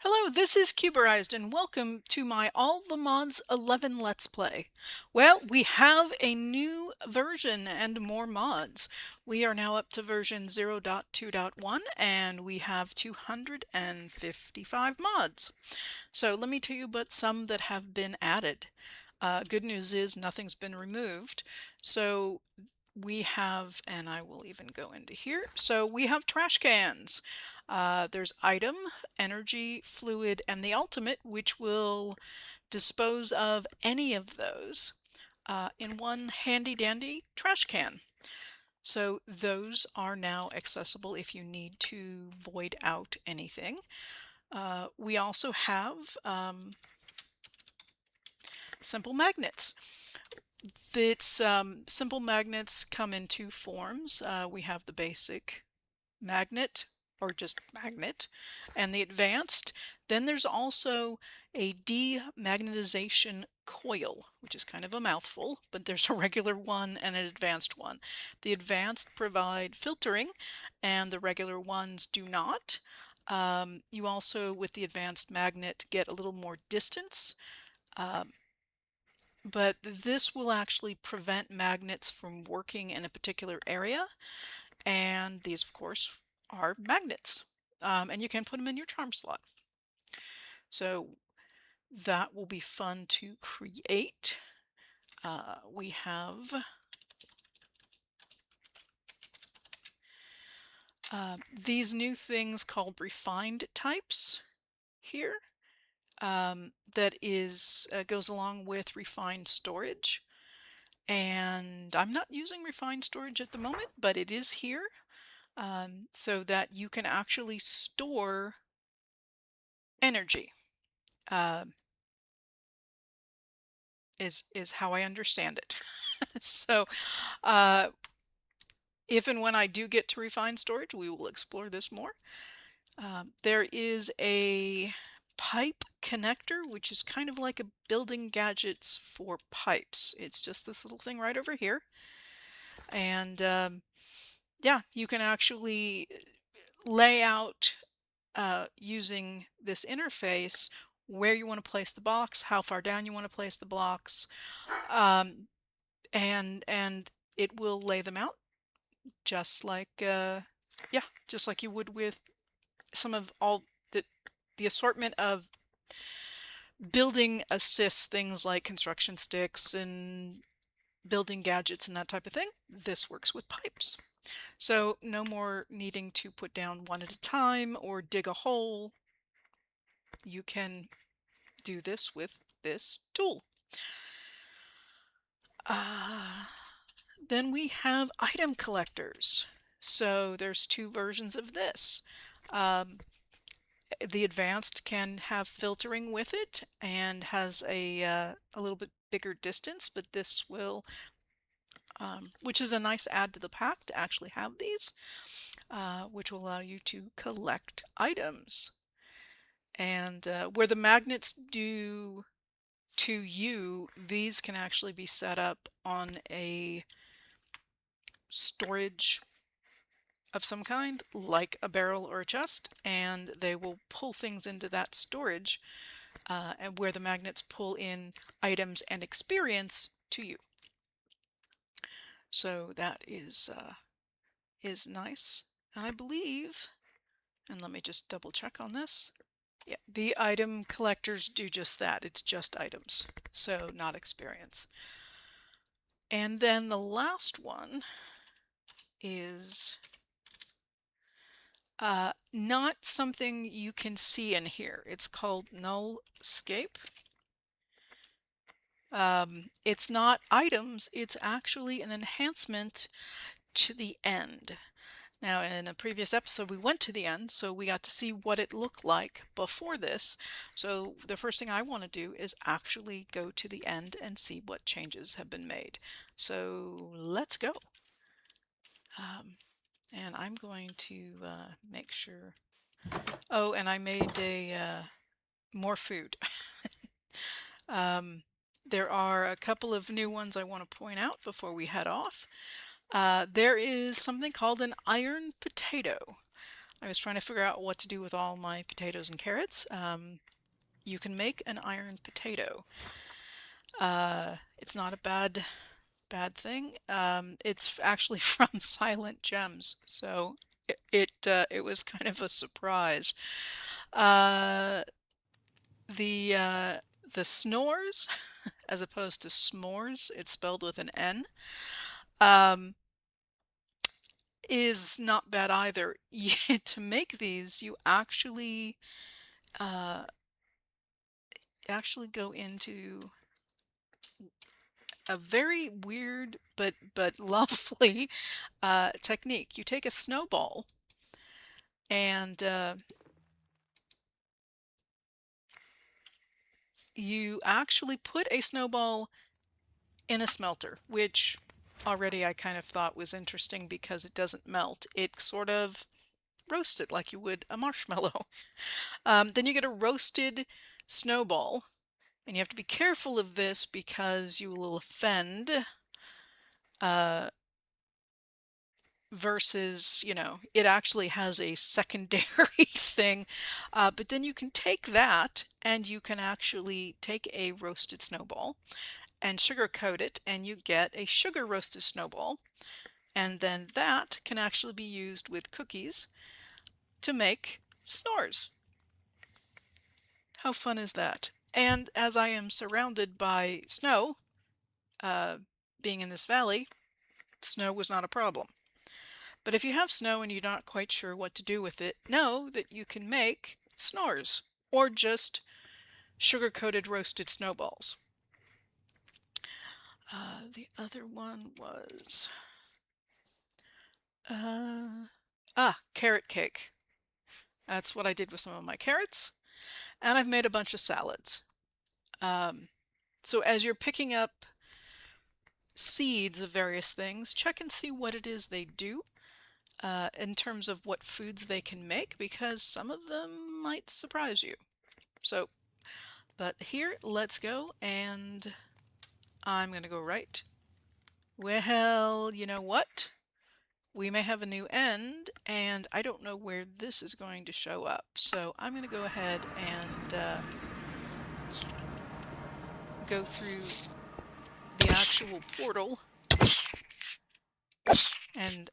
Hello, this is Cuberized and welcome to my All the Mods 11 Let's Play. Well, we have a new version and more mods. We are now up to version 0.2.1 and we have 255 mods. So let me tell you about some that have been added. Good news is nothing's been removed. So we have, and I will even go into here, so we have trash cans. There's item, energy, fluid, and the ultimate, which will dispose of any of those in one handy dandy trash can. So those are now accessible if you need to void out anything. We also have simple magnets. Simple magnets come in two forms. We have the basic magnet or just magnet and the advanced. Then there's also a demagnetization coil, which is kind of a mouthful, but there's a regular one and an advanced one. The advanced provide filtering and the regular ones do not. You also, with the advanced magnet, get a little more distance. But this will actually prevent magnets from working in a particular area. And these, of course, are magnets. And you can put them in your charm slot. So that will be fun to create. We have these new things called refined types here. That is goes along with refined storage. And I'm not using refined storage at the moment, but it is here. So that you can actually store energy, uh, is how I understand it. So uh, if and when I do get to refined storage, we will explore this more. There is a pipe connector, which is kind of like a building gadgets for pipes. It's just this little thing right over here. And yeah, you can actually lay out using this interface where you want to place the box, how far down you want to place the box, and it will lay them out just like yeah, just like you would with some of all the assortment of building assists, things like construction sticks and building gadgets and that type of thing. This works with pipes. So no more needing to put down one at a time or dig a hole. You can do this with this tool. Then we have item collectors. So there's two versions of this. The advanced can have filtering with it and has a little bit bigger distance, but this will, which is a nice add to the pack to actually have these, which will allow you to collect items. And where the magnets do to you, these can actually be set up on a storage of some kind, like a barrel or a chest, and they will pull things into that storage, and where the magnets pull in items and experience to you. So that is nice. And I believe, and let me just double check on this. Yeah, the item collectors do just that. It's just items, so not experience. And then the last one is not something you can see in here. It's called nullscape. It's not items, it's actually an enhancement to the end. Now, in a previous episode, we went to the end, so we got to see what it looked like before this. So the first thing I want to do is actually go to the end and see what changes have been made. So let's go. And I'm going to make sure. Oh, and I made a more food. There are a couple of new ones I want to point out before we head off. There is something called an iron potato. I was trying to figure out what to do with all my potatoes and carrots. You can make an iron potato. It's not a bad thing. It's actually from Silent Gems, so it was kind of a surprise. Uh, the snores, as opposed to s'mores, it's spelled with an N, um, is not bad either. To make these, you uh, actually go into a very weird but lovely technique. You take a snowball and you actually put a snowball in a smelter, which already I kind of thought was interesting because it doesn't melt. It sort of roasts it like you would a marshmallow. Then you get a roasted snowball, and you have to be careful of this because you will offend uh, versus, it actually has a secondary thing. But then you can take that and you can actually take a roasted snowball and sugarcoat it, and you get a sugar roasted snowball. And then that can actually be used with cookies to make s'nores. How fun is that? And as I am surrounded by snow, uh, being in this valley, snow was not a problem. But if you have snow and you're not quite sure what to do with it, know that you can make s'nores or just sugar-coated roasted snowballs. The other one was carrot cake. That's what I did with some of my carrots, and I've made a bunch of salads. So as you're picking up seeds of various things, check and see what it is they do in terms of what foods they can make, because some of them might surprise you. So, but here, let's go, and I'm going to go right. Well, you know what? We may have a new end, and I don't know where this is going to show up. So I'm going to go ahead and go through the actual portal and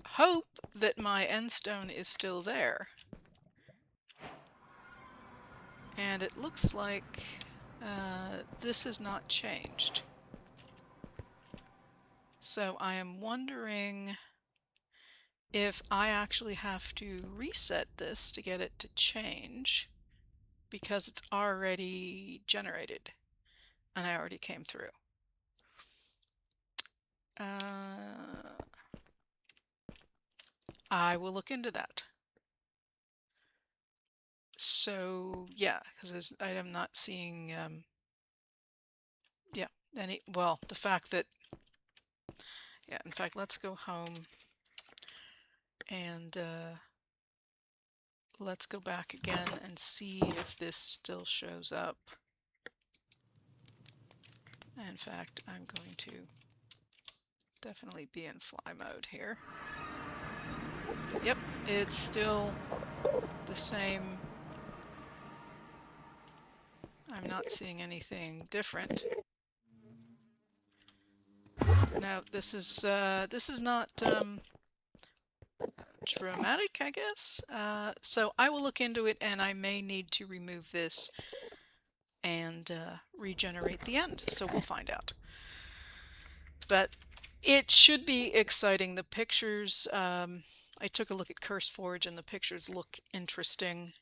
hope that my end stone is still there. And it looks like this has not changed. So I am wondering if I actually have to reset this to get it to change, because it's already generated and I already came through. I will look into that. So yeah, because I am not seeing yeah, well, the fact that, yeah, in fact, let's go home and let's go back again and see if this still shows up. In fact, I'm going to definitely be in fly mode here. Yep, it's still the same. I'm not seeing anything different. No, this is not dramatic, I guess. So I will look into it, and I may need to remove this and regenerate the end. So we'll find out. But it should be exciting. The pictures, I took a look at CurseForge, and the pictures look interesting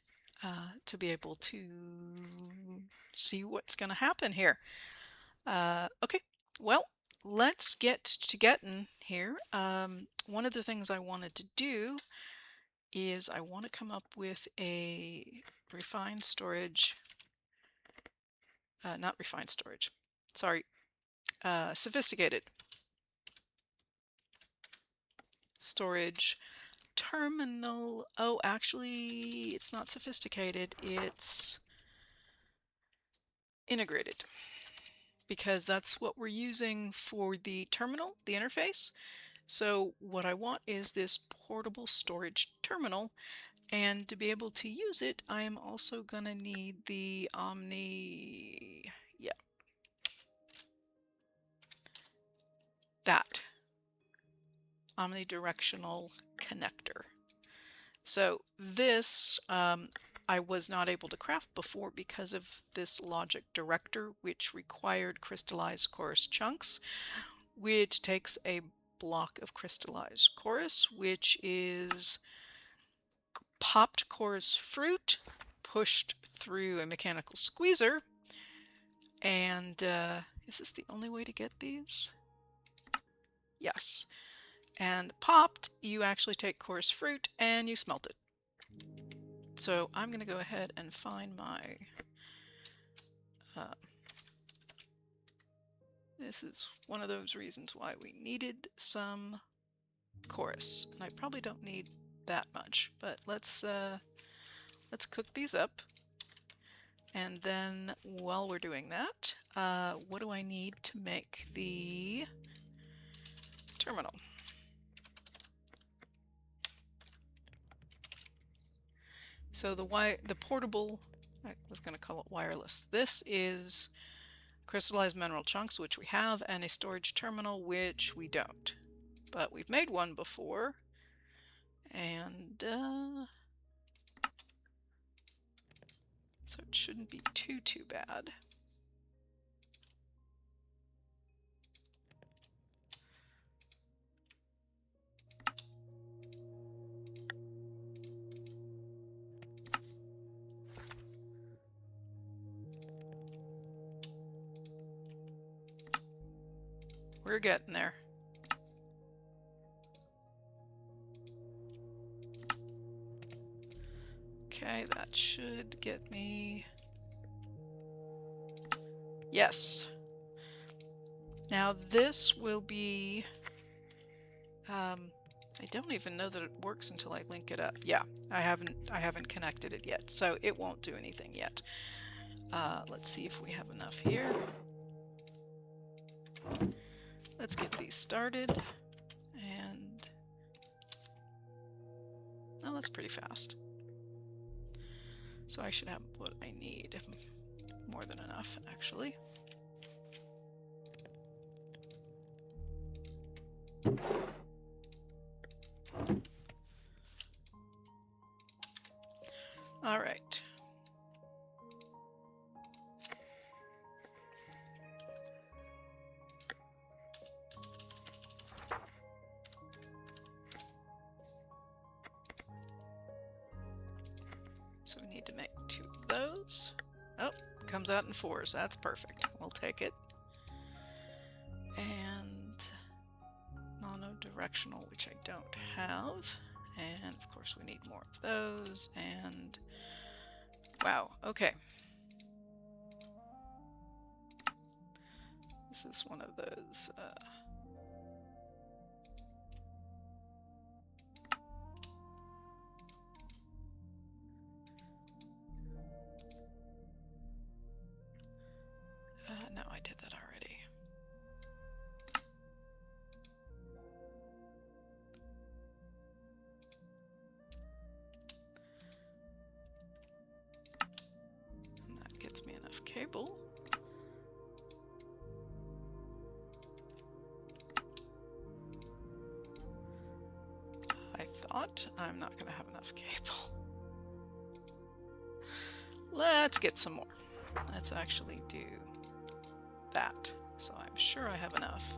to be able to see what's going to happen here. Okay, well, let's get to getting here. One of the things I wanted to do is I want to come up with a refined storage, not refined storage, sorry, sophisticated storage terminal. Oh, actually, it's not sophisticated, it's integrated, because that's what we're using for the terminal, the interface. So what I want is this portable storage terminal And to be able to use it, I am also going to need the that omnidirectional connector. So this I was not able to craft before because of this logic director, which required crystallized chorus chunks, which takes a block of crystallized chorus, which is popped chorus fruit pushed through a mechanical squeezer. And is this the only way to get these? Yes. And popped, you actually take chorus fruit and you smelt it. So I'm going to go ahead and find my this is one of those reasons why we needed some chorus, and I probably don't need that much, but let's cook these up. And then while we're doing that, what do I need to make the terminal? So the portable, I was going to call it wireless. This is crystallized mineral chunks, which we have, and a storage terminal, which we don't. But we've made one before, and so it shouldn't be too bad. We're getting there. Okay, that should get me... Yes. Now this will be... I don't even know that it works until I link it up. Yeah, I haven't connected it yet, so it won't do anything yet. Let's see if we have enough here. Let's get these started, and oh, that's pretty fast. So I should have what I need, more than enough, actually. All right. So we need to make 2 of those. Oh, comes out in 4s. That's perfect. We'll take it. And mono-directional, which I don't have. And of course we need more of those. And wow, okay. This is one of those no, I did that already. And that gets me enough cable. I thought I'm not going to have enough cable. Let's get some more. Let's actually do that. So I'm sure I have enough.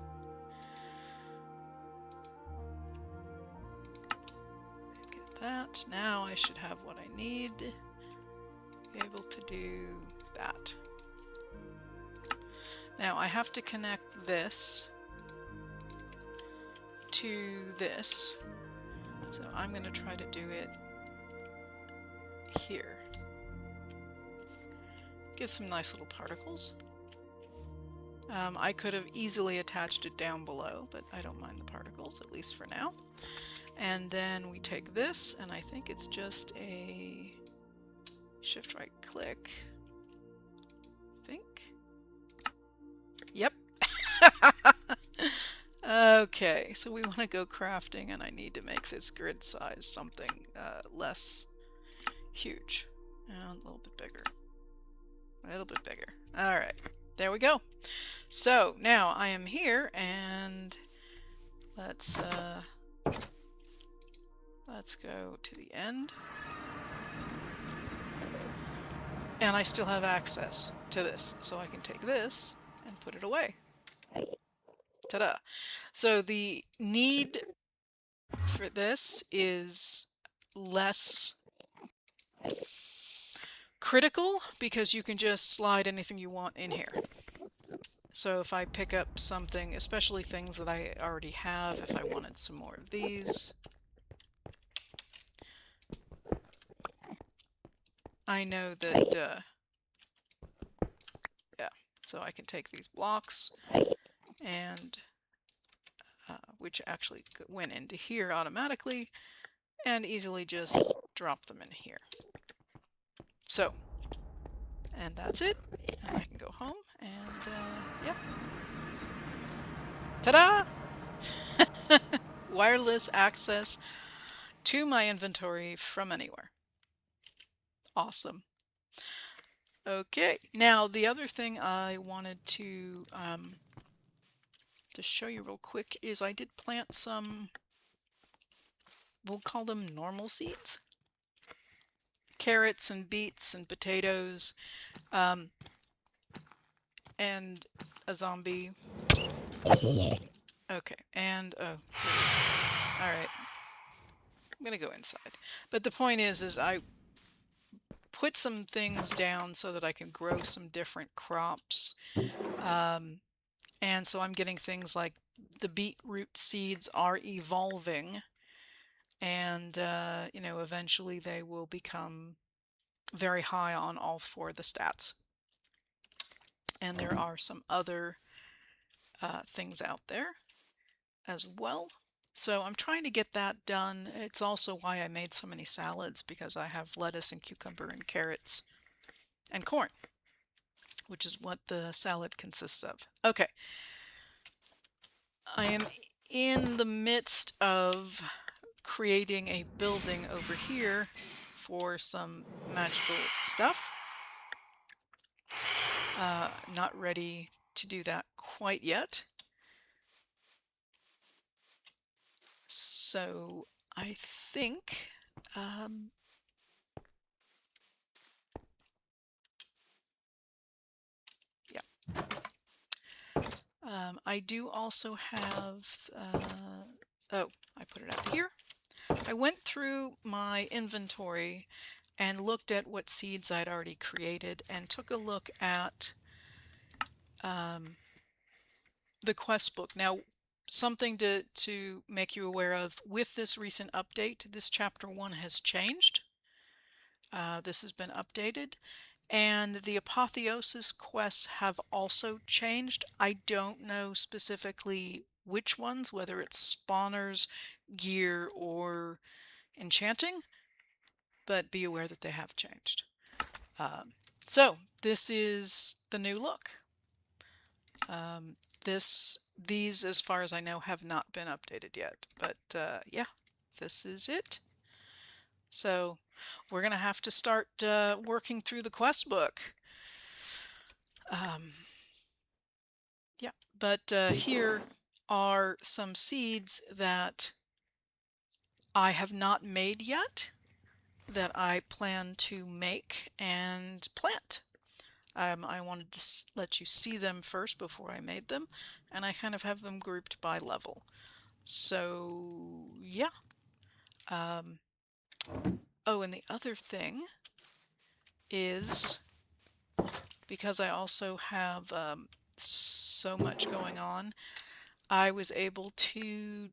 Get that. Now I should have what I need. Be able to do that. Now I have to connect this to this. So I'm going to try to do it here. Give some nice little particles. I could have easily attached it down below, but I don't mind the particles, at least for now. And then we take this, and I think it's just a shift right click. I think. Yep. Okay, so we want to go crafting, and I need to make this grid size something less Huge. And a little bit bigger. A little bit bigger. All right. There we go. So now I am here, and let's go to the end. And I still have access to this, so I can take this and put it away. Ta-da! So the need for this is less critical because you can just slide anything you want in here. So if I pick up something, especially things that I already have, if I wanted some more of these, I know that, yeah, so I can take these blocks and, which actually went into here automatically, and easily just drop them in here. So, and that's it. And I can go home and, yeah. Ta-da! Wireless access to my inventory from anywhere. Awesome. Okay, now the other thing I wanted to show you real quick is I did plant some, we'll call them normal seeds. Carrots and beets and potatoes, and a zombie. Okay, and all right, I'm gonna go inside. But the point is I put some things down so that I can grow some different crops. And so I'm getting things like the beetroot seeds are evolving, and you know, eventually they will become very high on all four of the stats. And there are some other things out there as well. So I'm trying to get that done. It's also why I made so many salads, because I have lettuce and cucumber and carrots and corn, which is what the salad consists of. Okay. I am in the midst of creating a building over here for some magical stuff. Not ready to do that quite yet. So I think yeah. I do also have, oh, I put it up here. I went through my inventory and looked at what seeds I'd already created and took a look at the quest book. Now, something to make you aware of, with this recent update, this chapter 1 has changed. This has been updated. And the apotheosis quests have also changed. I don't know specifically which ones, whether it's spawners, gear, or enchanting, but be aware that they have changed. So this is the new look. These, as far as I know, have not been updated yet, but yeah, this is it. So we're gonna have to start working through the quest book. Yeah, but here are some seeds that I have not made yet that I plan to make and plant. I wanted to let you see them first before I made them, and I kind of have them grouped by level. So yeah. Oh, and the other thing is, because I also have so much going on, I was able to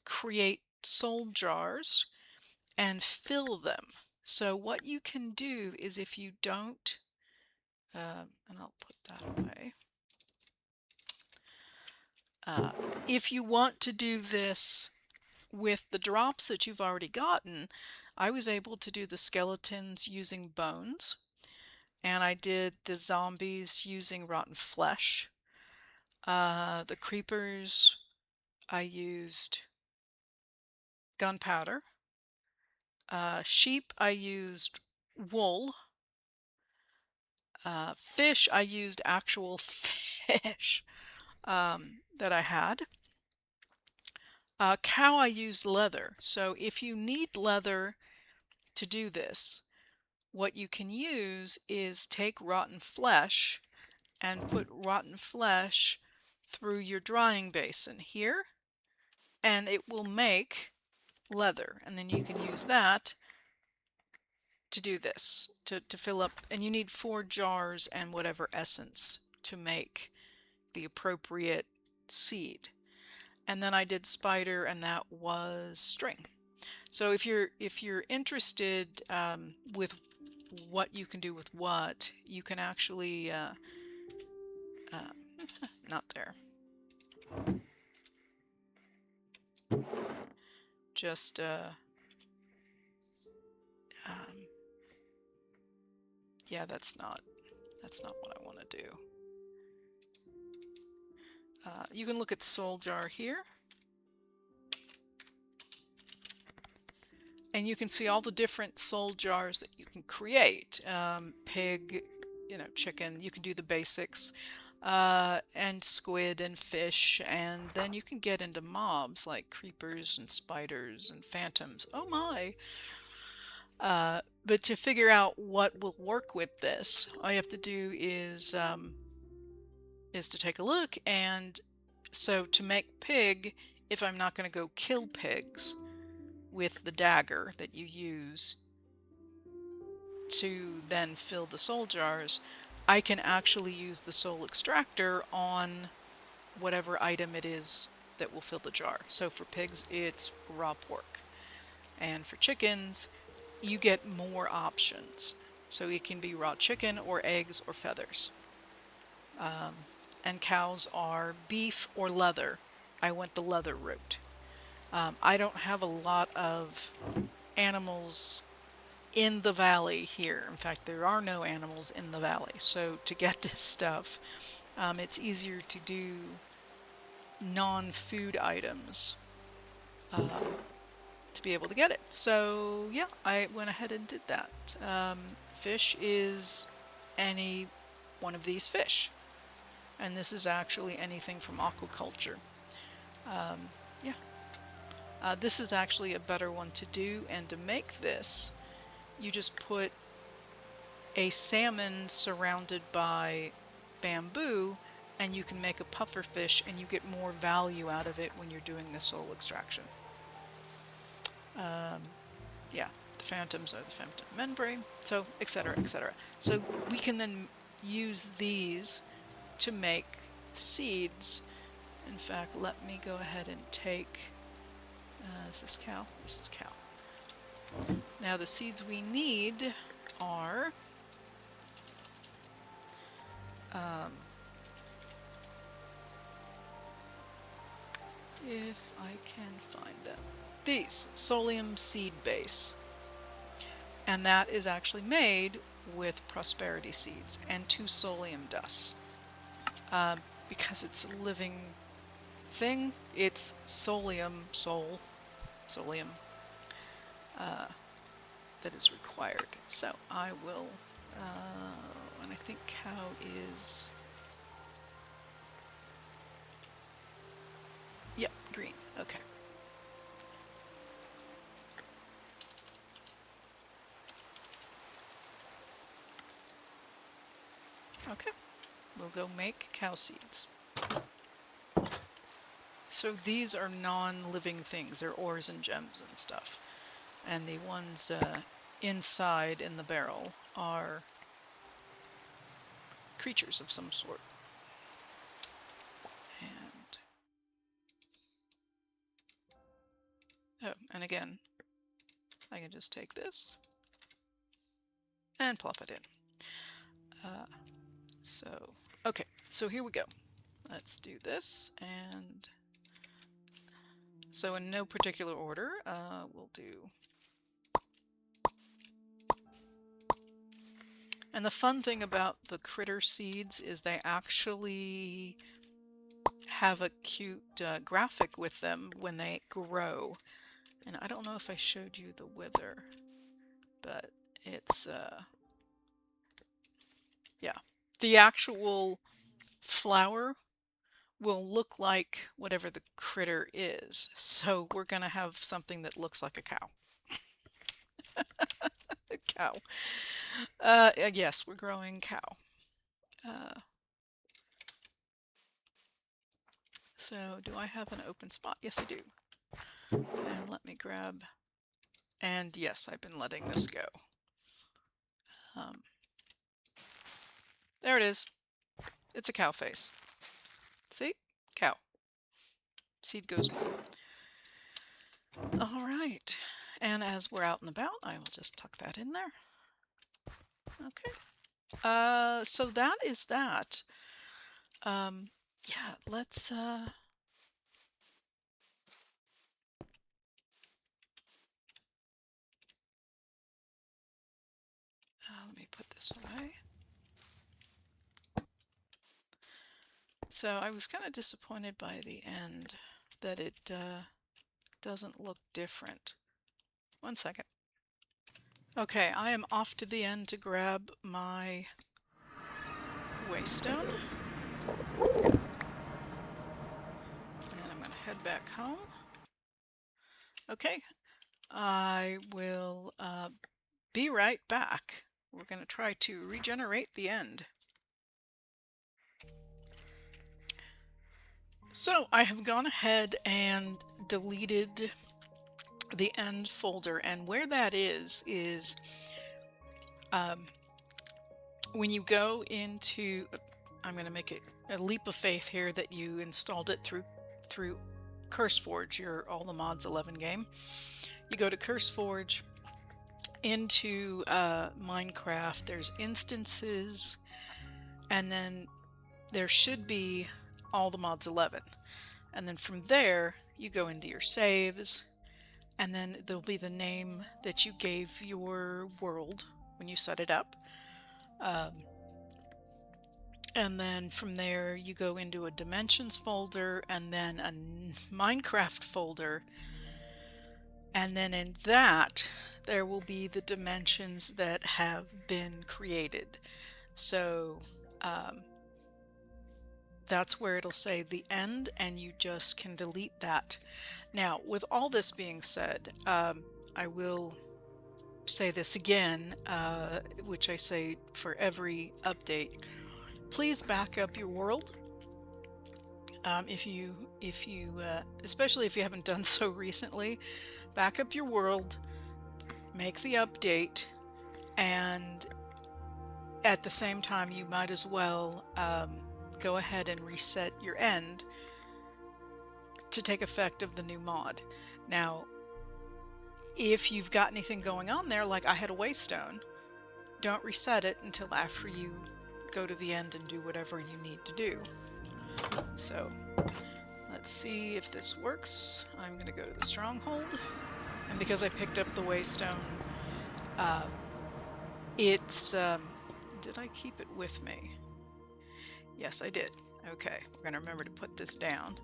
create soul jars and fill them. So what you can do is, if you don't, and I'll put that away. If you want to do this with the drops that you've already gotten, I was able to do the skeletons using bones, and I did the zombies using rotten flesh. The creepers, I used gunpowder. Sheep, I used wool. Fish, I used actual fish that I had. Cow, I used leather. So if you need leather to do this, what you can use is take rotten flesh and put rotten flesh through your drying basin here, and it will make leather. And then you can use that to do this, to fill up, and you need 4 jars and whatever essence to make the appropriate seed. And then I did spider, and that was string. So if you're interested with what you can do with what, you can actually not there. Just yeah, that's not what I want to do. You can look at soul jar here, and you can see all the different soul jars that you can create. Pig, chicken, you can do the basics, and squid and fish, and then you can get into mobs like creepers and spiders and phantoms. Oh my! But to figure out what will work with this, all you have to do is to take a look. And so to make pig, if I'm not going to go kill pigs with the dagger that you use to then fill the soul jars, I can actually use the soul extractor on whatever item it is that will fill the jar. So for pigs, it's raw pork. And for chickens, you get more options. So it can be raw chicken or eggs or feathers. And cows are beef or leather. I went the leather route. I don't have a lot of animals in the valley here. In fact, there are no animals in the valley. So to get this stuff, it's easier to do non-food items to be able to get it. So yeah, I went ahead and did that. Fish is any one of these fish. And this is actually anything from aquaculture. Yeah. This is actually a better one to do, and to make this, you just put a salmon surrounded by bamboo, and you can make a puffer fish, and you get more value out of it when you're doing the soul extraction. Yeah, the phantoms are the phantom membrane, so etc., etc. So we can then use these to make seeds. In fact, let me go ahead and take, this is cow, this is cow. Now the seeds we need are, if I can find them, these, Solium seed base. And that is actually made with prosperity seeds and 2 Solium dusts. Because it's a living thing, it's Solium that is required. So I will, and I think cow is, yep, green, okay. Okay, we'll go make cow seeds. So these are non-living things, they're ores and gems and stuff. And the ones inside in the barrel are creatures of some sort. And oh, and again, I can just take this and plop it in. Okay, so here we go. Let's do this, and so in no particular order, we'll do. And the fun thing about the critter seeds is they actually have a cute graphic with them when they grow. And I don't know if I showed you the wither, but It's, yeah, the actual flower will look like whatever the critter is. So we're going to have something that looks like a cow. A cow. Yes, we're growing cow. So do I have an open spot? Yes, I do. And let me grab, and yes, I've been letting this go. There it is. It's a cow face. See? Cow. Seed goes moo. All right. And as we're out and about, I will just tuck that in there. Okay. So that is that. Yeah, let's let me put this away. So I was kind of disappointed by the end that it doesn't look different. 1 second. Okay, I am off to the end to grab my waystone. And I'm going to head back home. Okay, I will be right back. We're going to try to regenerate the end. So I have gone ahead and deleted the end folder, and where that is when you go into, I'm going to make it a leap of faith here that you installed it through CurseForge, your All the Mods 11 game. You go to CurseForge, into Minecraft, there's instances, and then there should be All the Mods 11. And then from there, you go into your saves, and then there'll be the name that you gave your world when you set it up. And then from there, you go into a Dimensions folder, and then a Minecraft folder. And then in that, there will be the dimensions that have been created. So that's where it'll say the end, and you just can delete that. Now, with all this being said, I will say this again, which I say for every update. Please back up your world. If you especially if you haven't done so recently, back up your world, make the update, and at the same time, you might as well go ahead and reset your end to take effect of the new mod. Now, if you've got anything going on there, like I had a waystone, don't reset it until after you go to the end and do whatever you need to do. So let's see if this works. I'm going to go to the stronghold, and because I picked up the waystone, it's did I keep it with me? Yes, I did. Okay, we're going to remember to put this down.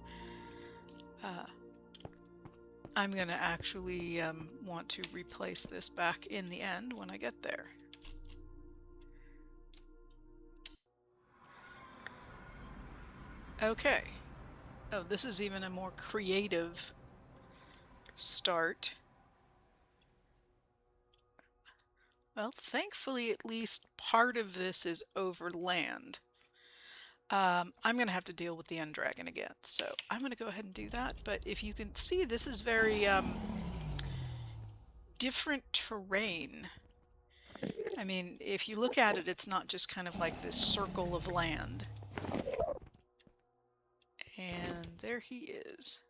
I'm going to actually want to replace this back in the end when I get there. Okay. Oh, this is even a more creative start. Well, thankfully, at least part of this is over land. I'm going to have to deal with the end dragon again, so I'm going to go ahead and do that. But if you can see, this is very different terrain. I mean, if you look at it, it's not just kind of like this circle of land. And there he is.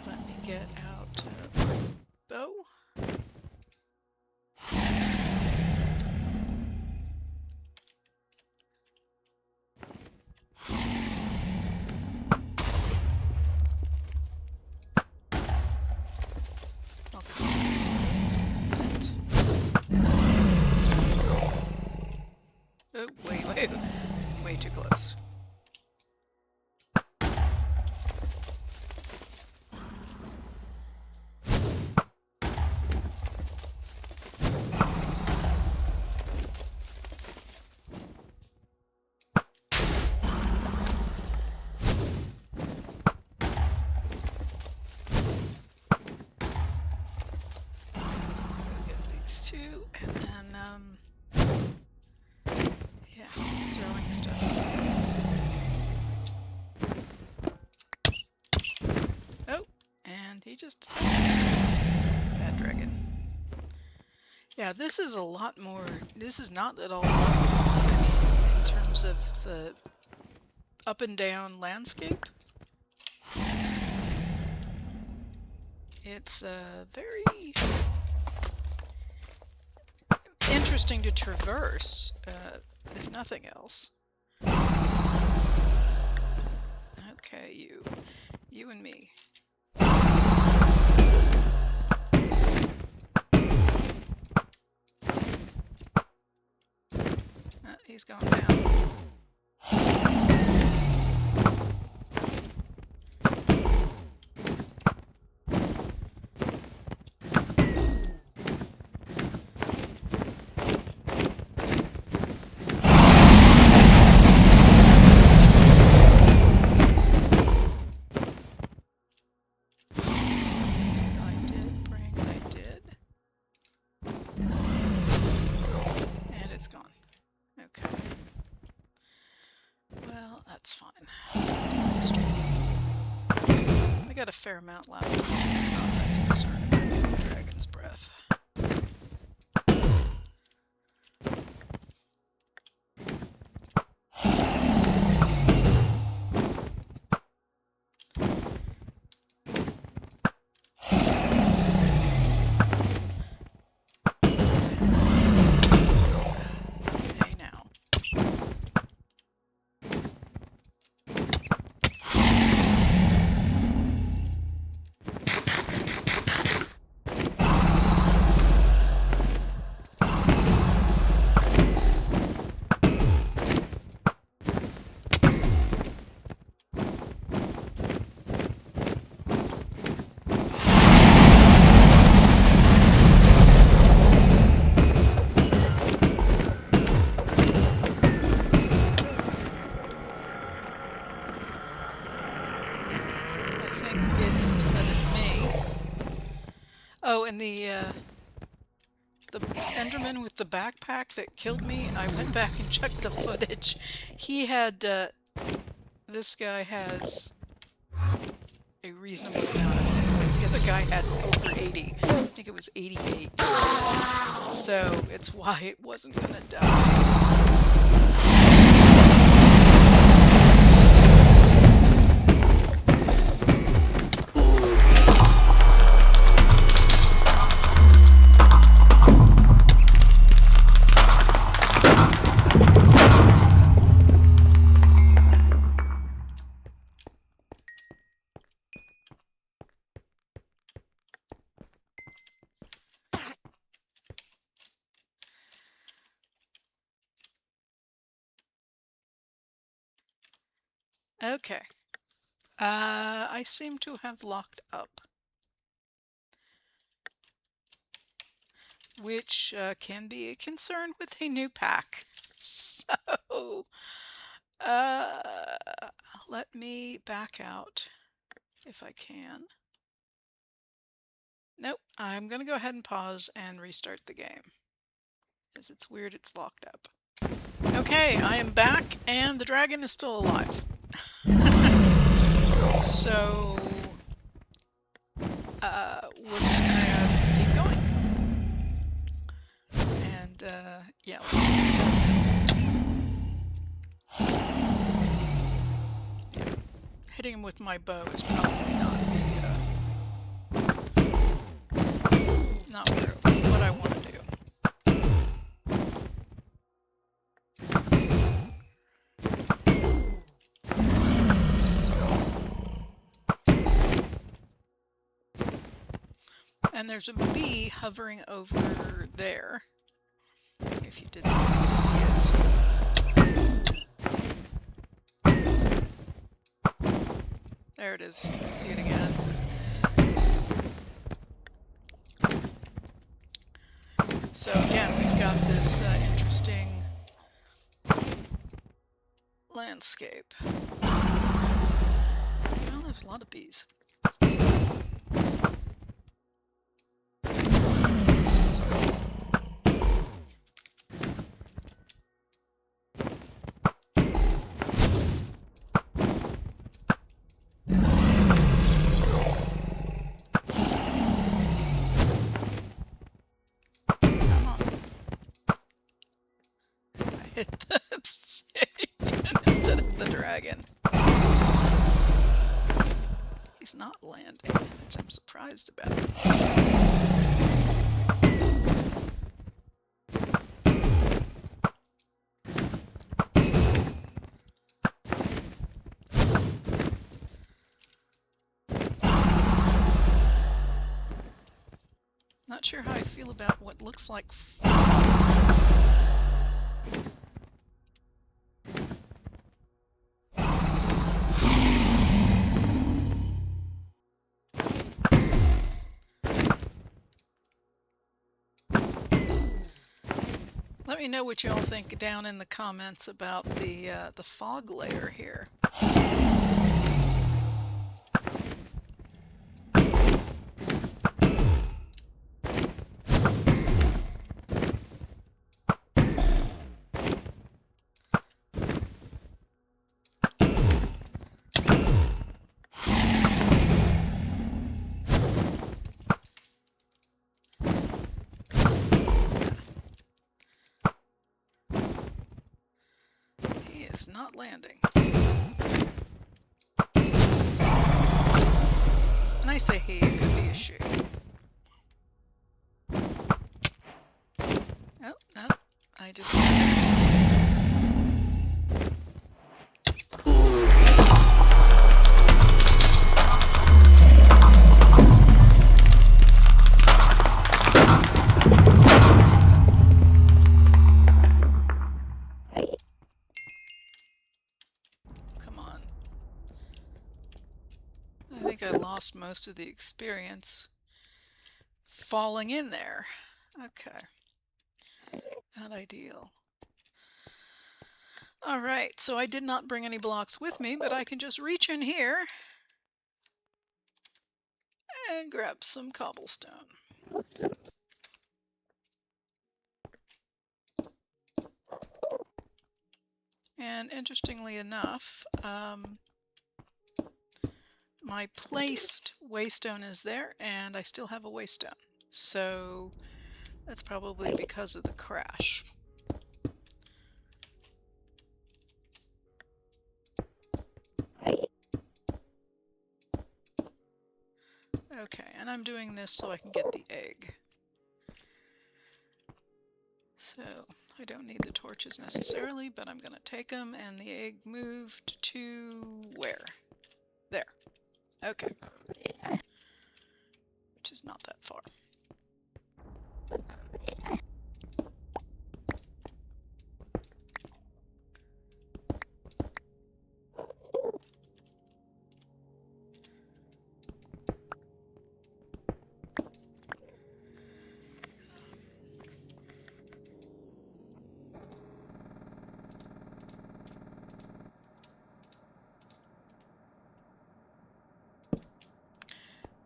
Let me get out a bow. Oh, wait, way too close. these two, and then, yeah, it's throwing stuff. Oh, and he just attacked me. Bad dragon. Yeah, this is a lot more, this is not at all level, I mean, in terms of the up and down landscape. It's very interesting to traverse, if nothing else. Okay, you and me. He's gone down. I got a fair amount last time, so I'm not that concerned about getting Dragon's Breath. Hey now. Oh, and the Enderman with the backpack that killed me, I went back and checked the footage. He had, this guy has a reasonable amount of hit points. The other guy had over 80. I think it was 88. So it's why it wasn't gonna die. Okay. I seem to have locked up. Which can be a concern with a new pack. So, let me back out if I can. Nope, I'm going to go ahead and pause and restart the game. Because it's weird it's locked up. Okay, I am back and the dragon is still alive. So, we're just gonna keep going. And, yeah. Hitting him with my bow is probably not not what I want to do. And there's a bee hovering over there, if you didn't see it. There it is, you can see it again. So again, we've got this interesting landscape. Well, there's a lot of bees. hit the obsidian instead of the dragon. He's not landing, which I'm surprised about. Not sure how I feel about what looks like fog. Let me know what y'all think down in the comments about the fog layer here. He is not landing. And I say he, it could be a she. Oh, no, I just... Come on. I think I lost most of the experience falling in there. Okay. Not ideal. Alright, so I did not bring any blocks with me, but I can just reach in here and grab some cobblestone. And interestingly enough, my placed waystone is there, and I still have a waystone. So that's probably because of the crash. Okay, and I'm doing this so I can get the egg. So I don't need the torches necessarily, but I'm going to take them, and the egg moved to where? There. Okay. Which is not that far.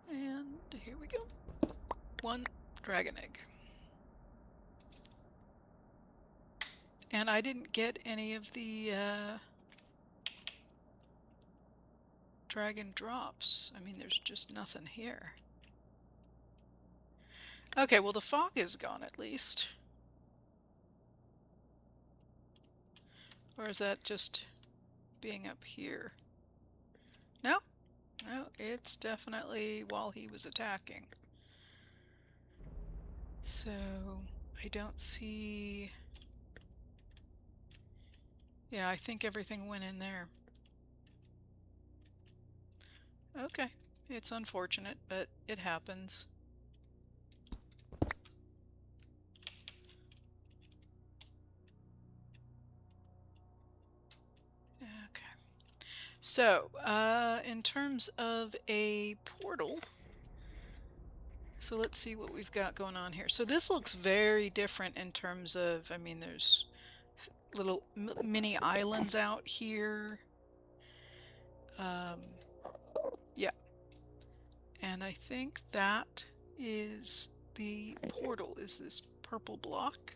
And here we go. One dragon egg. And I didn't get any of the dragon drops. I mean, there's just nothing here. Okay, well the fog is gone at least. Or is that just being up here? No? No, it's definitely while he was attacking. So, I don't see... Yeah, I think everything went in there. Okay, it's unfortunate, but it happens. Okay. So, in terms of a portal, so let's see what we've got going on here. So this looks very different in terms of, I mean, there's little mini islands out here. Yeah. And I think that is the portal, is this purple block.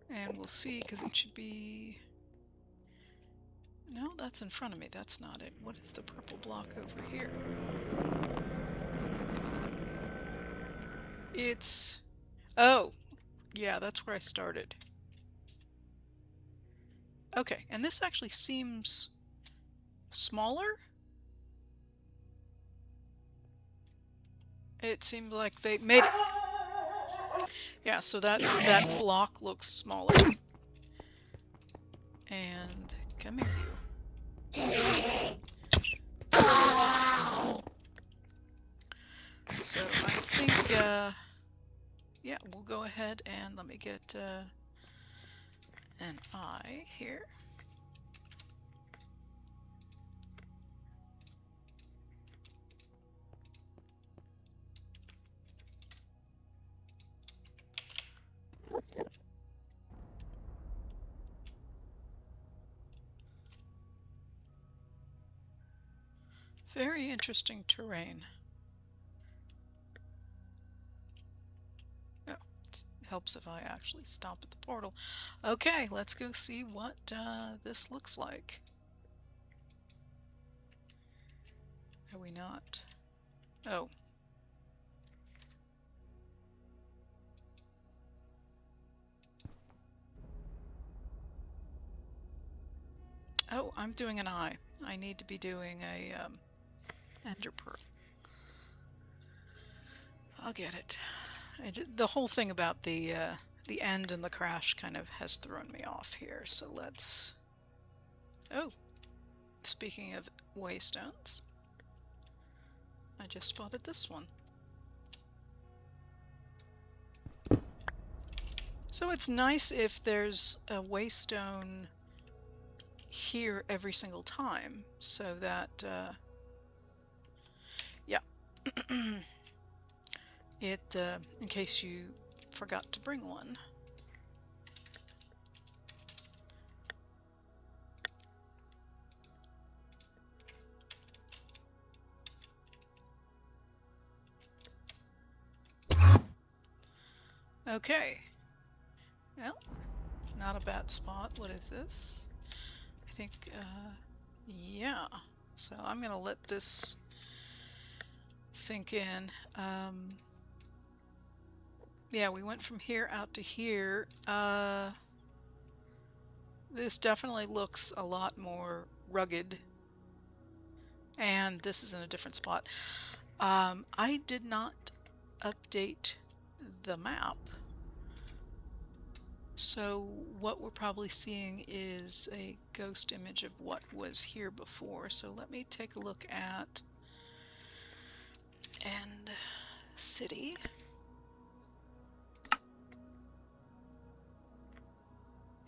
And we'll see, because it should be... No, that's in front of me. That's not it. What is the purple block over here? It's... Oh! Yeah, that's where I started. Okay, and this actually seems smaller. It seemed like they made it. Yeah, so that block looks smaller. And come here, you. So I think, yeah, we'll go ahead and let me get an eye here. Very interesting terrain. Oh, it helps if I actually stop at the portal. Okay, let's go see what this looks like. Are we not? Oh. Oh, I'm doing an eye. I need to be doing a ender pearl. I'll get it. The whole thing about the end and the crash kind of has thrown me off here. So let's. Oh, speaking of waystones, I just spotted this one. So it's nice if there's a waystone here every single time, so that yeah, it in case you forgot to bring one. Okay, well, not a bad spot. What is this? I think yeah, so I'm gonna let this sink in. Yeah, we went from here out to here. This definitely looks a lot more rugged, and this is in a different spot. I did not update the map, so what we're probably seeing is a ghost image of what was here before. So let me take a look at End City.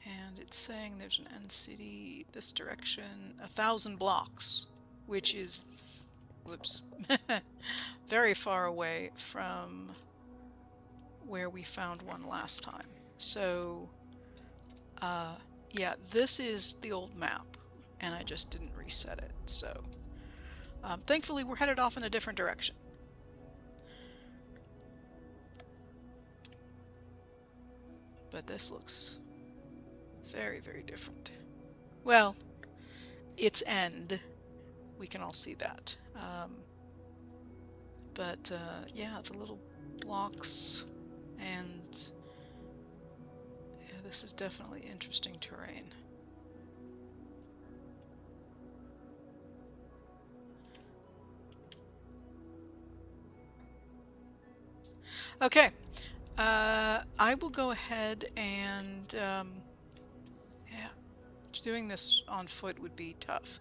And it's saying there's an end city this direction, 1,000 blocks, which is, whoops, very far away from where we found one last time. So, yeah, this is the old map, and I just didn't reset it. So, thankfully, we're headed off in a different direction. But this looks very, very different. Well, its end, we can all see that. But yeah, the little blocks, and yeah, this is definitely interesting terrain. Okay, I will go ahead and yeah, doing this on foot would be tough,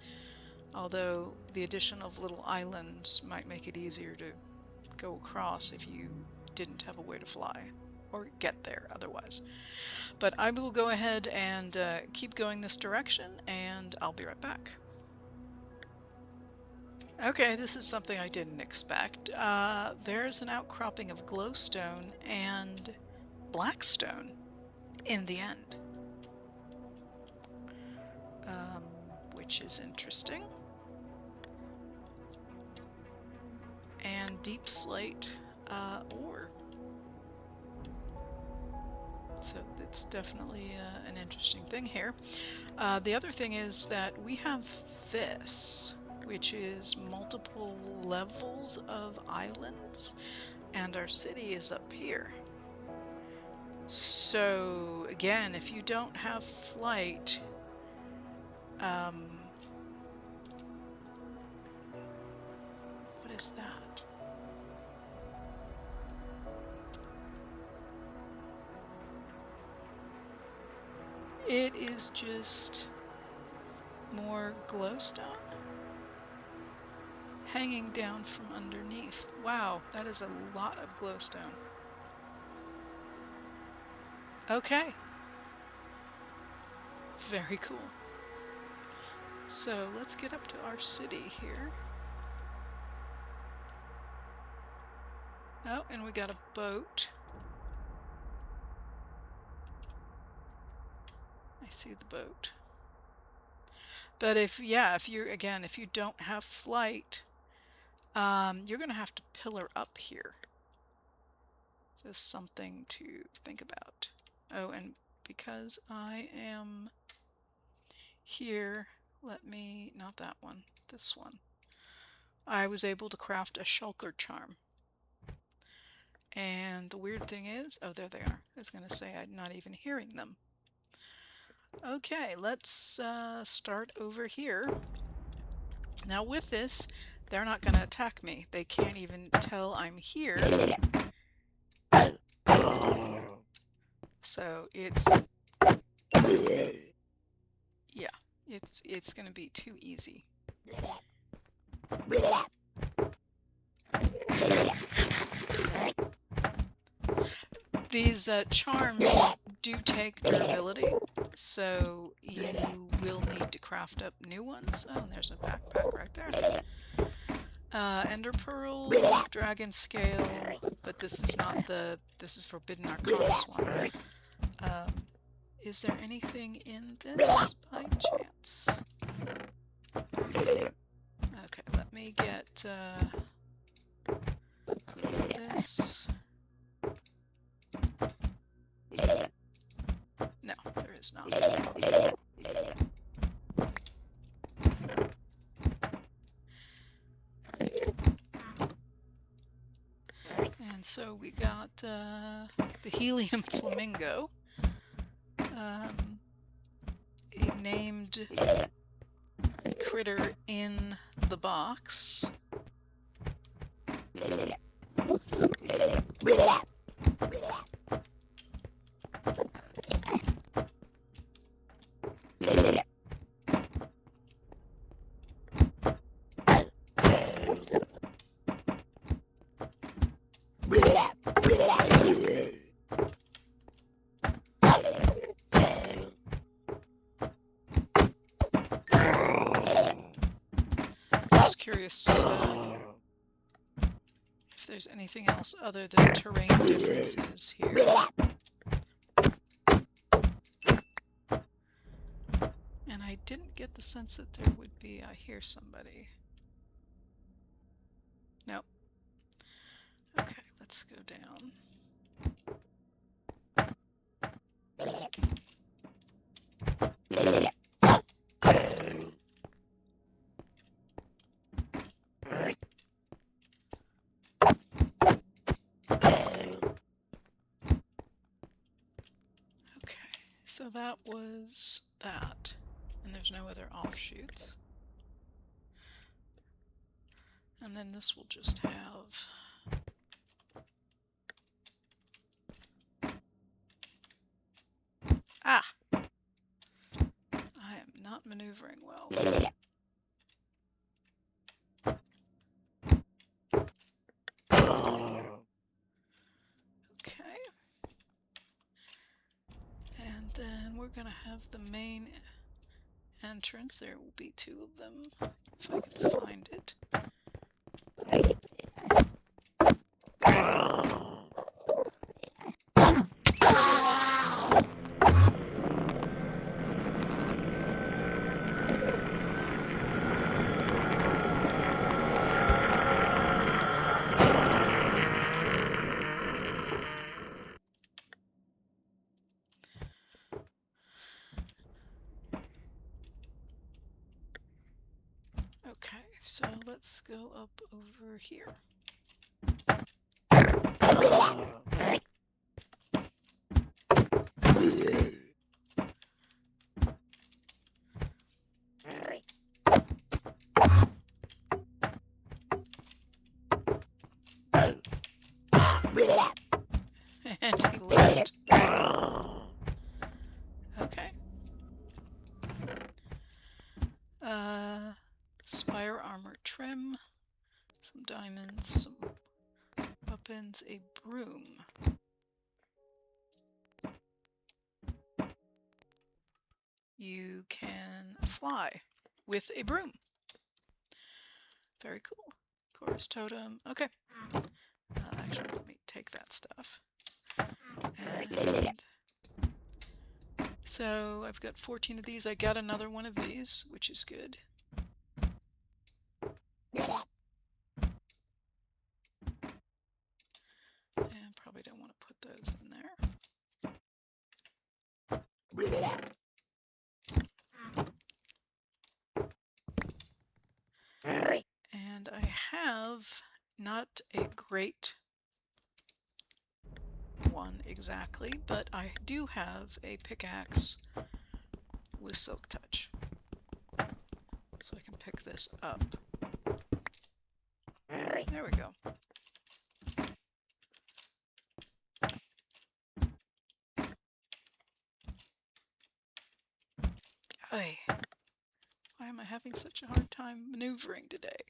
although the addition of little islands might make it easier to go across if you didn't have a way to fly or get there otherwise. But I will go ahead and keep going this direction, and I'll be right back. Okay, this is something I didn't expect. There's an outcropping of glowstone and blackstone in the end, which is interesting. And deep slate ore. So it's definitely an interesting thing here. The other thing is that we have this, which is multiple levels of islands, and our city is up here. So again, if you don't have flight, What is that? It is just more glowstone hanging down from underneath. Wow, that is a lot of glowstone. Okay. Very cool. So let's get up to our city here. Oh, and we got a boat. I see the boat. But if you don't have flight, you're going to have to pillar up here. Just something to think about. Oh, and because I am here, not that one, this one. I was able to craft a shulker charm. And the weird thing is, oh, there they are. I was going to say I'm not even hearing them. Okay, let's start over here. Now with this, they're not going to attack me. They can't even tell I'm here. So it's going to be too easy. These charms do take durability, so you will need to craft up new ones. Oh, and there's a backpack right there. Ender Pearl, Dragon Scale, but this is Forbidden Arcana's one. Is there anything in this by chance? Okay, let me get this. No, there is not. And so we got the helium flamingo, a named critter in the box. Just curious if there's anything else other than terrain differences here. And I didn't get the sense that there would be. I hear somebody. Nope. Okay, let's go down. So that was that, and there's no other offshoots. And then this will just have I am not maneuvering well. Okay. And then we're going to have the main entrance. There will be two of them, if I can find it. Okay, so let's go up over here. And he left. Okay. Spire armor trim, some diamonds, some weapons, a broom. You can fly with a broom. Very cool. Chorus totem. Okay. Actually, let me take that stuff. And so I've got 14 of these. I got another one of these, which is good. And probably don't want to put those in there. And I have not a great one exactly, but I do have a pickaxe with silk touch. So I can pick this up. There we go. Ay. Why am I having such a hard time maneuvering today?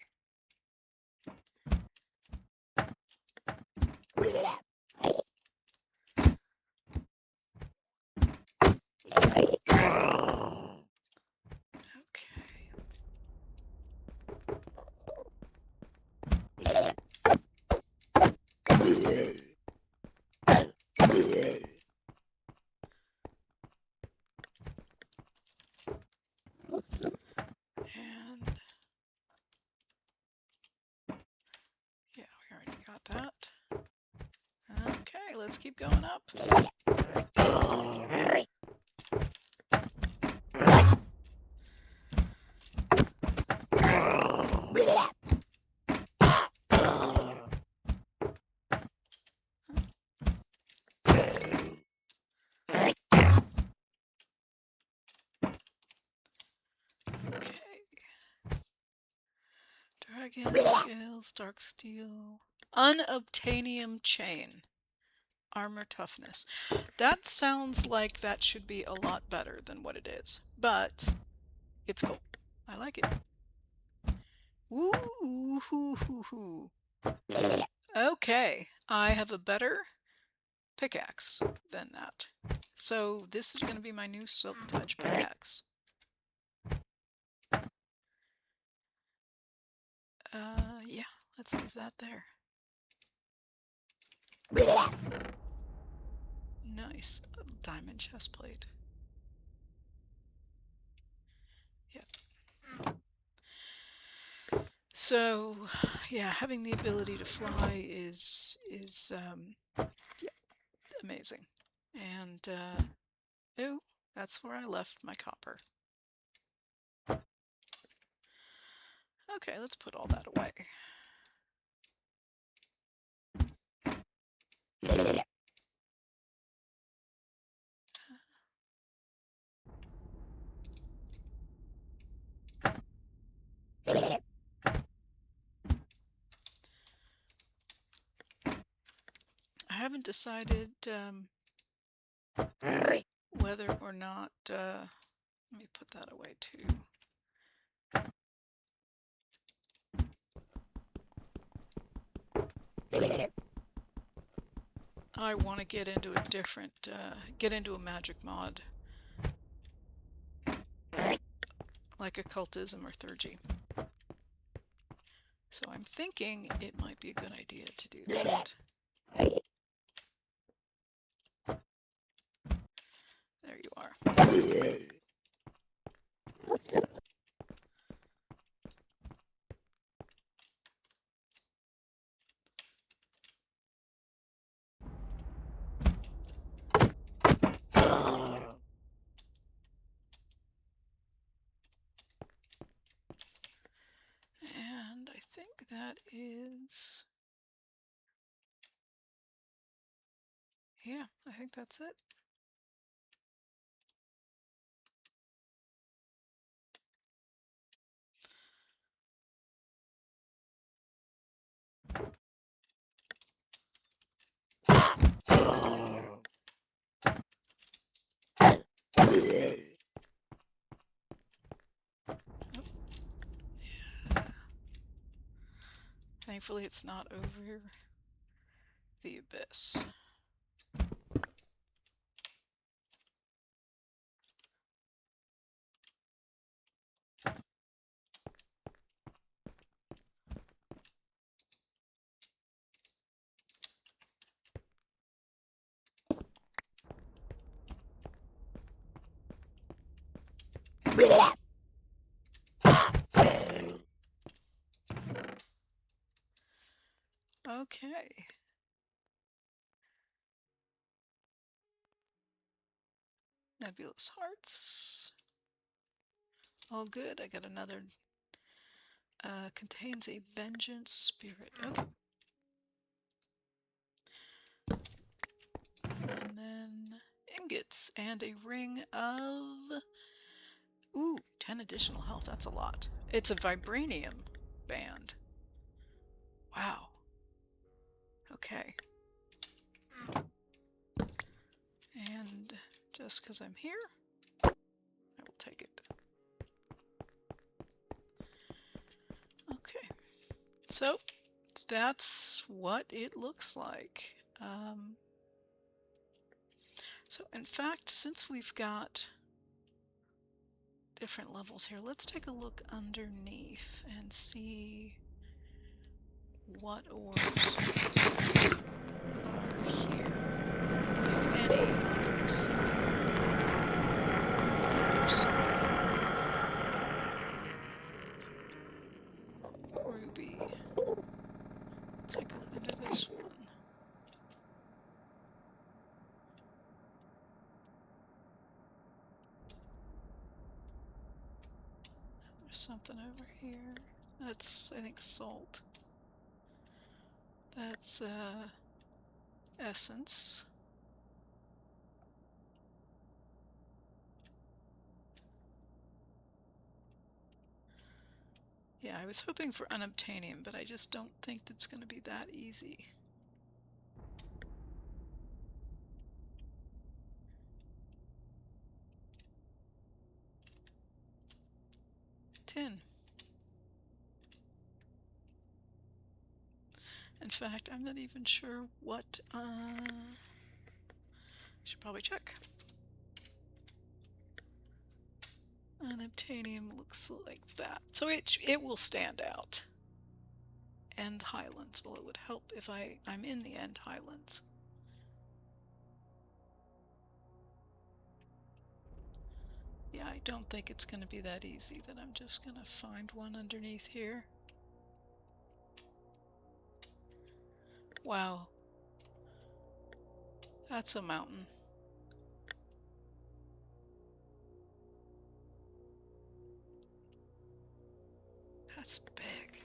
And yeah, we already got that. Okay, let's keep going up. Dragon scales, dark steel, unobtainium chain, armor toughness. That sounds like that should be a lot better than what it is, but it's cool. I like it. Ooh, hoo, hoo, hoo. Okay, I have a better pickaxe than that. So this is going to be my new silk touch pickaxe. Yeah, let's leave that there. Nice. Diamond chest plate. Yeah. So, yeah, having the ability to fly is yeah, amazing. And, oh, that's where I left my copper. Okay, let's put all that away. I haven't decided whether or not, let me put that away too. I want to get into a different, get into a magic mod, like occultism or theurgy. So I'm thinking it might be a good idea to do that. There you are. And I think that is, yeah, I think that's it. Thankfully it's not over the abyss. Okay. Nebulous hearts. All good. I got another. Contains a vengeance spirit. Okay. And then ingots and a ring of... Ooh, 10 additional health. That's a lot. It's a vibranium band. Wow. Okay. And just because I'm here, I will take it. Okay. So that's what it looks like. So in fact, since we've got different levels here, let's take a look underneath and see what ores are here, if any. There's something. Ruby. Take a look into this one. There's something over here. That's, I think, salt. That's essence. Yeah, I was hoping for unobtainium, but I just don't think that's going to be that easy. Tin. In fact, I'm not even sure what, should probably check. Unobtainium looks like that. So it will stand out. End Highlands. Well, it would help if I'm in the End Highlands. Yeah, I don't think it's going to be that easy, that I'm just going to find one underneath here. Wow. That's a mountain. That's big.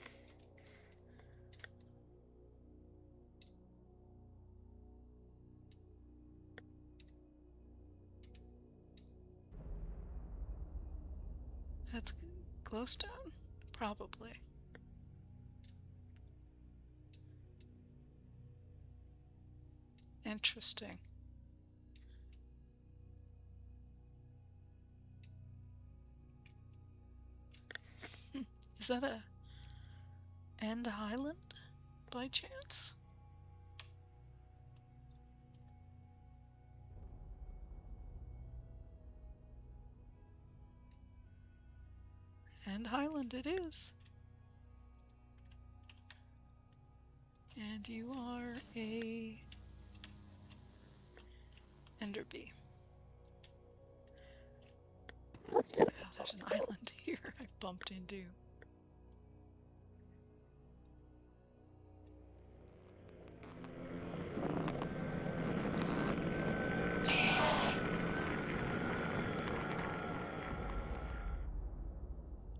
That's glowstone? Probably. Interesting. Is that a End Highland by chance? End Highland it is. And you are a Enderby. Wow, there's an island here I bumped into.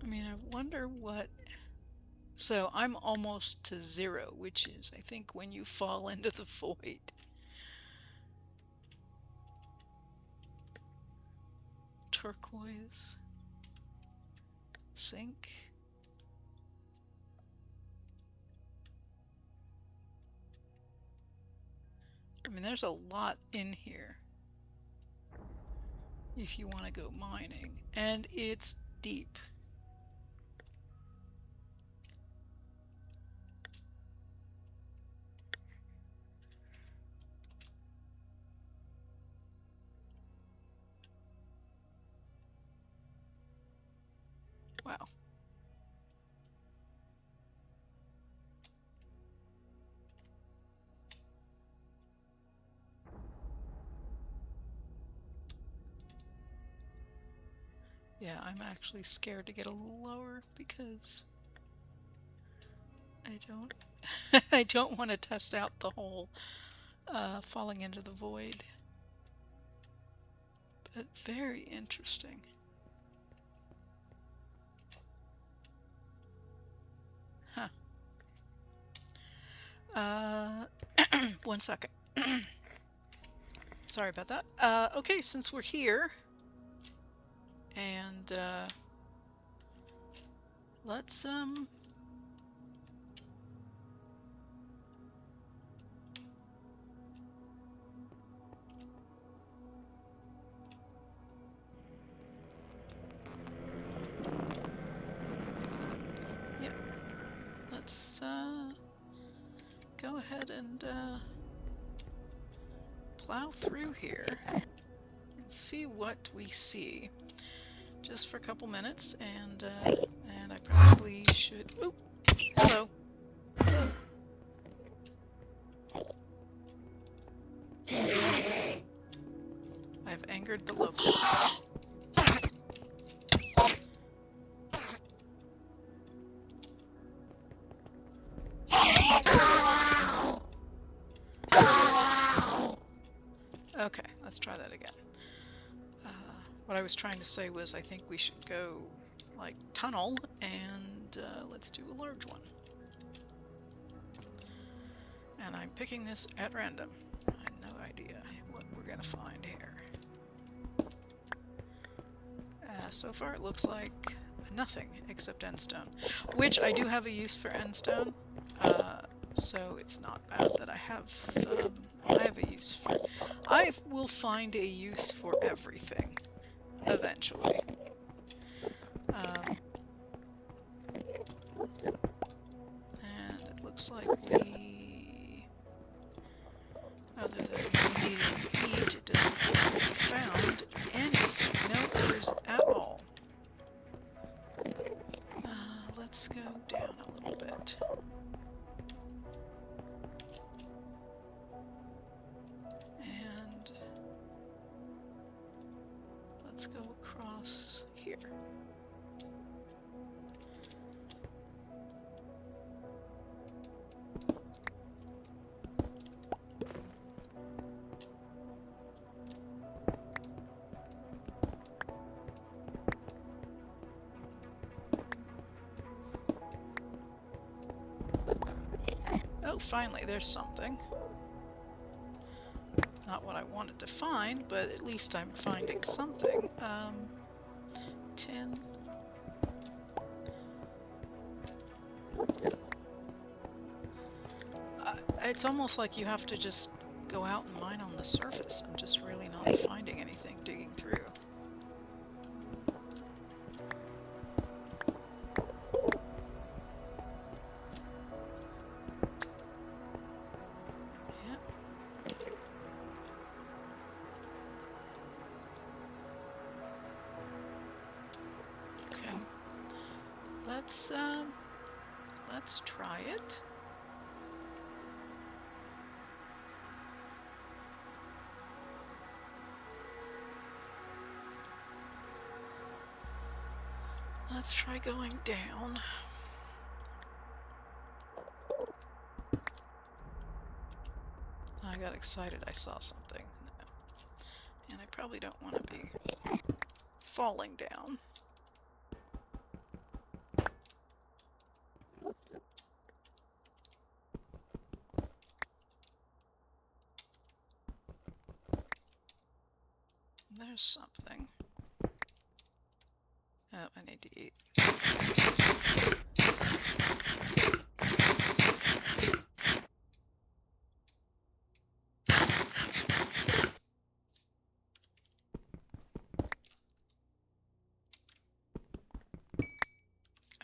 I mean, I wonder what... So I'm almost to 0, which is, I think, when you fall into the void. Turquoise. Zinc. I mean, there's a lot in here. if you want to go mining, and it's deep. Wow. Yeah, I'm actually scared to get a little lower because I don't I don't want to test out the whole falling into the void. But very interesting. Huh. 1 second. Sorry about that. Okay, since we're here, and let's yeah, let's go ahead and plow through here and see what we see. Just for a couple minutes, and I probably should. Oh, hello. Hello. I've angered the locals. Okay, let's try that again. What I was trying to say was I think we should go like tunnel, and let's do a large one. And I'm picking this at random. I have no idea what we're gonna find here. So far it looks like nothing except endstone, which I do have a use for endstone, so it's not bad that I have a use for. I will find a use for everything eventually. And it looks like we, other than we needed to eat, it doesn't look like we found anything. No ores at all. Let's go down a little bit. And let's go across here. Oh, finally, there's something. Not what I wanted to find, but at least I'm finding something. Tin. It's almost like you have to just go out and mine on the surface. I'm just really not finding anything digging through. Let's try it. Let's try going down. I got excited I saw something. No. And I probably don't want to be falling down. There's something. Oh, I need to eat.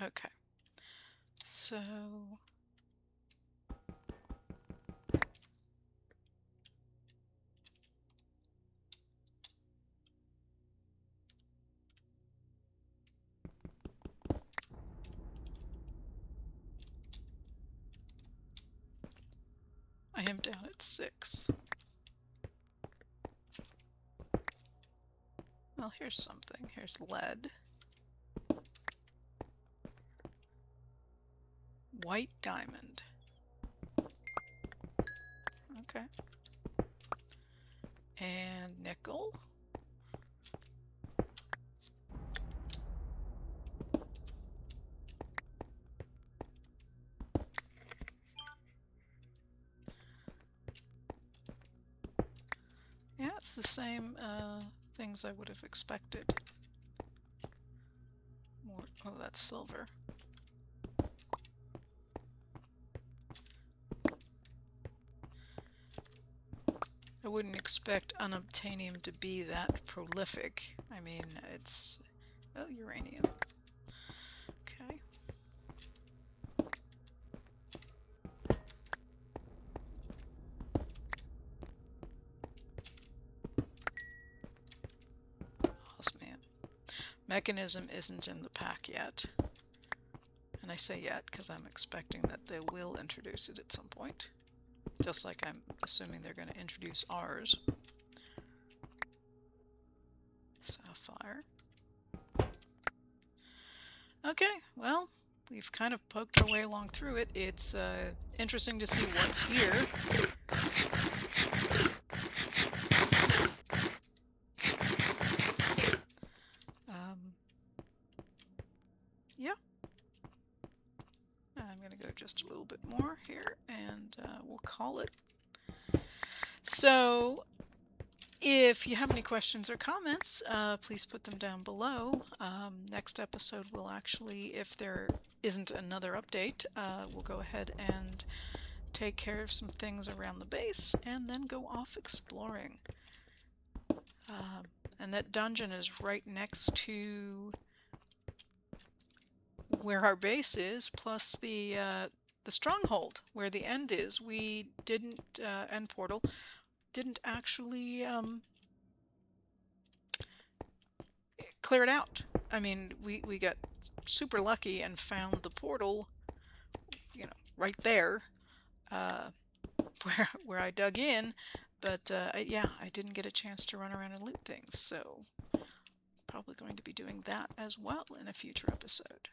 Okay. So I am down at 6. Well, here's something. Here's lead. White diamond. Okay. And nickel. Yeah, it's the same things I would have expected. More, oh, that's silver. I wouldn't expect unobtainium to be that prolific. I mean, it's, oh, uranium. Okay. Osmium. Mechanism isn't in the pack yet. And I say yet because I'm expecting that they will introduce it at some point. Just like I'm assuming they're going to introduce ours. Sapphire. Okay, well, we've kind of poked our way along through it. It's interesting to see what's here. Yeah. I'm going to go just a little bit more here, and we'll call it. So, if you have any questions or comments, please put them down below. Next episode will actually, if there isn't another update, we'll go ahead and take care of some things around the base and then go off exploring. And that dungeon is right next to where our base is, plus the stronghold where the end is. We didn't end portal didn't actually clear it out. I mean, we got super lucky and found the portal, you know, right there where I dug in. But yeah, I didn't get a chance to run around and loot things, so probably going to be doing that as well in a future episode.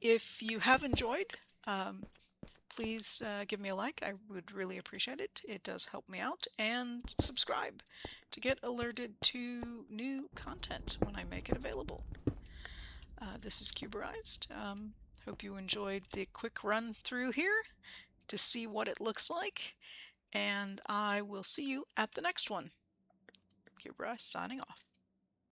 If you have enjoyed, please give me a like. I would really appreciate it. It does help me out. And subscribe to get alerted to new content when I make it available. This is Cuberized. Hope you enjoyed the quick run through here to see what it looks like. And I will see you at the next one. Cuberized signing off.